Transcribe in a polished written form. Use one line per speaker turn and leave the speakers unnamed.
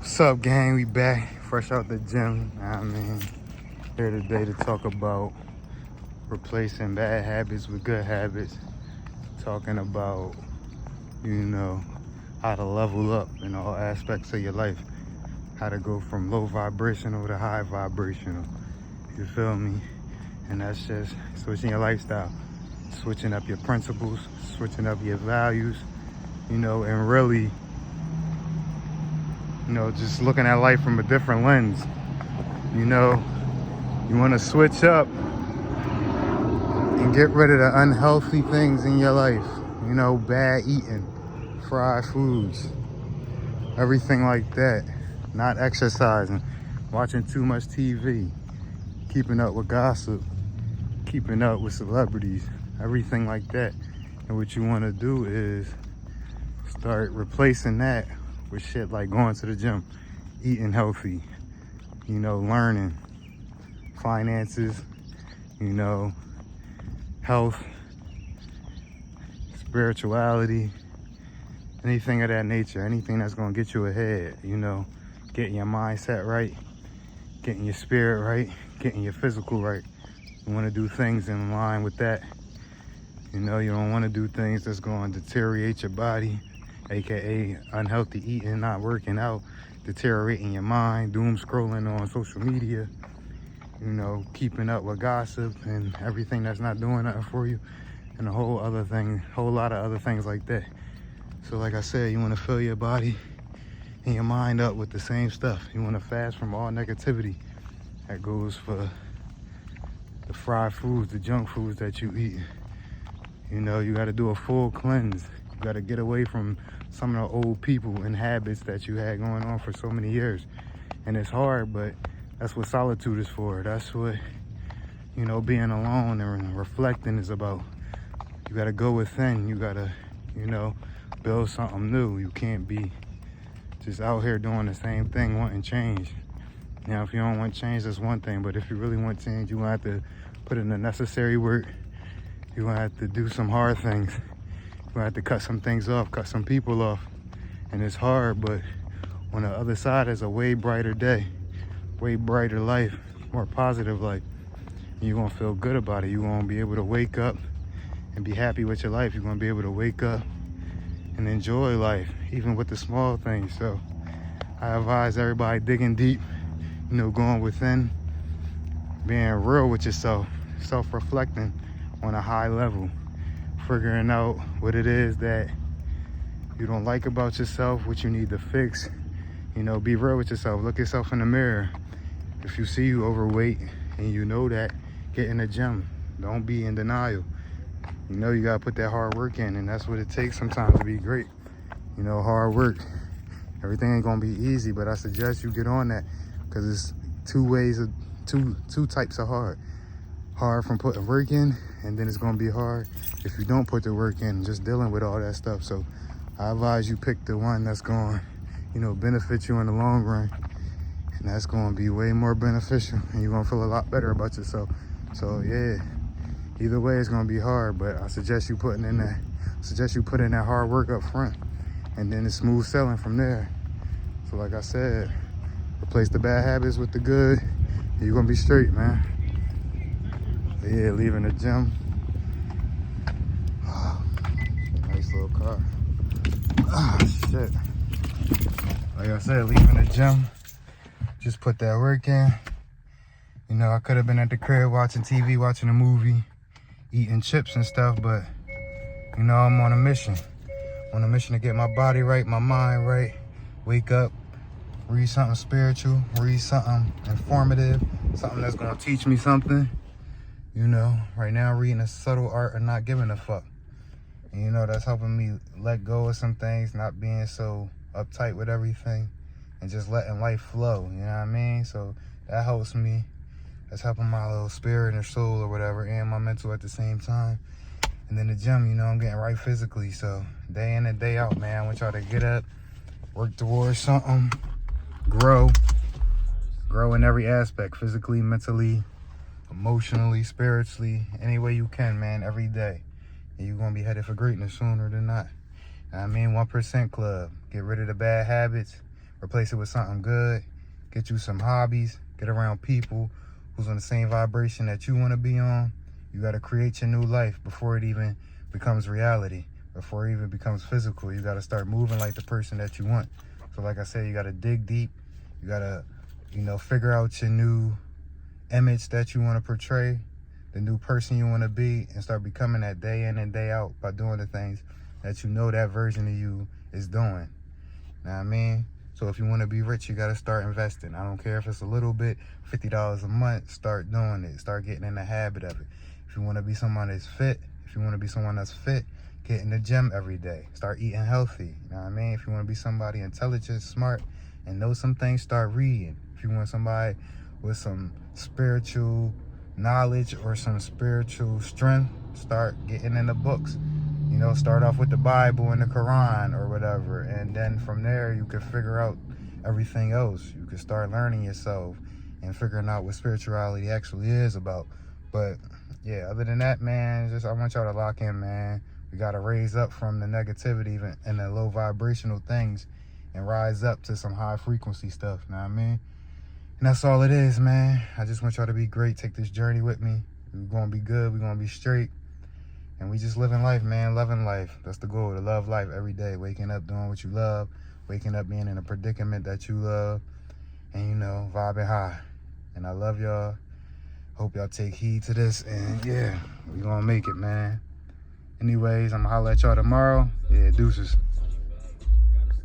What's up, gang? We back, fresh out the gym. Here today to talk about replacing bad habits with good habits. Talking about, you know, how to level up in all aspects of your life. How to go from low vibrational to high vibrational. You feel me? And that's just switching your lifestyle, switching up your principles, switching up your values, and really, just looking at life from a different lens. You want to switch up and get rid of the unhealthy things in your life. Bad eating, fried foods, everything like that. Not exercising, watching too much TV, keeping up with gossip, keeping up with celebrities, everything like that. And what you want to do is start replacing that with shit like going to the gym, eating healthy, learning, finances, health, spirituality, anything of that nature, anything that's gonna get you ahead, getting your mindset right, getting your spirit right, getting your physical right. You wanna do things in line with that. You don't wanna do things that's gonna deteriorate your body, AKA unhealthy eating, not working out, deteriorating your mind, doom scrolling on social media, keeping up with gossip and everything that's not doing nothing for you, and a whole lot of other things like that. So like I said, you want to fill your body and your mind up with the same stuff. You want to fast from all negativity. That goes for the fried foods, the junk foods that you eat. You got to do a full cleanse. You got to get away from some of the old people and habits that you had going on for so many years. And it's hard, but that's what solitude is for. That's what, being alone and reflecting is about. You got to go within. You got to, build something new. You can't be just out here doing the same thing, wanting change. Now, if you don't want change, that's one thing. But if you really want change, you're going to have to put in the necessary work. You're going to have to do some hard things. You're going to have to cut some things off, cut some people off. And it's hard, but on the other side is a way brighter day, way brighter life, more positive life. And you're going to feel good about it. You're going to be able to wake up and be happy with your life. You're going to be able to wake up and enjoy life, even with the small things. So I advise everybody digging deep, going within, being real with yourself, self-reflecting on a high level, figuring out what it is that you don't like about yourself, what you need to fix. Be real with yourself. Look yourself in the mirror. If you see you overweight and you know that, get in the gym. Don't be in denial. You gotta put that hard work in, and that's what it takes sometimes to be great. Hard work. Everything ain't gonna be easy, but I suggest you get on that, because it's two types of hard. Hard from putting work in, and then it's gonna be hard if you don't put the work in, just dealing with all that stuff. So I advise you pick the one that's going, benefit you in the long run, and that's gonna be way more beneficial, and you're gonna feel a lot better about yourself. So yeah. Either way, it's gonna be hard, but I suggest you put in that hard work up front, and then it's smooth sailing from there. So like I said, replace the bad habits with the good, and you're gonna be straight, man. But yeah, leaving the gym. Nice little car. Shit. Like I said, leaving the gym. Just put that work in. I could have been at the crib watching TV, watching a movie, eating chips and stuff, but I'm on a mission. On a mission to get my body right, my mind right, wake up, read something spiritual, read something informative, something that's gonna teach me something. Right now reading The Subtle Art of Not Giving a Fuck. And that's helping me let go of some things, not being so uptight with everything, and just letting life flow, you know what I mean? So that helps me. That's helping my little spirit and soul or whatever, and my mental at the same time. And then the gym, I'm getting right physically. So day in and day out, man, I want y'all to get up, work towards something, grow in every aspect, physically, mentally, emotionally, spiritually, any way you can, man, every day. And you're going to be headed for greatness sooner than not. 1% club. Get rid of the bad habits. Replace it with something good. Get you some hobbies. Get around people who's on the same vibration that you want to be on. You got to create your new life before it even becomes reality, before it even becomes physical. You got to start moving like the person that you want. So like I said, you got to dig deep. You got to, figure out your new image that you want to portray, the new person you want to be, and start becoming that day in and day out by doing the things that you know that version of you is doing. Know what I mean? So if you want to be rich, you got to start investing. I don't care if it's a little bit, $50 a month, start doing it. Start getting in the habit of it. If you want to be someone that's fit, get in the gym every day. Start eating healthy. You know what I mean? If you want to be somebody intelligent, smart, and know some things, start reading. If you want somebody with some spiritual knowledge or some spiritual strength, start getting in the books. Start off with the Bible and the Quran or whatever, and then from there you can figure out everything else. You can start learning yourself and figuring out what spirituality actually is about. But yeah, other than that, man, I want y'all to lock in, man. We got to raise up from the negativity and the low vibrational things and rise up to some high frequency stuff, know what I mean? And that's all it is, man. I just want y'all to be great. Take this journey with me. We're going to be good. We're going to be straight. And we just living life, man. Loving life. That's the goal, to love life every day. Waking up doing what you love. Waking up being in a predicament that you love. And, vibing high. And I love y'all. Hope y'all take heed to this. And, yeah, we going to make it, man. Anyways, I'm going to holler at y'all tomorrow. Yeah, deuces.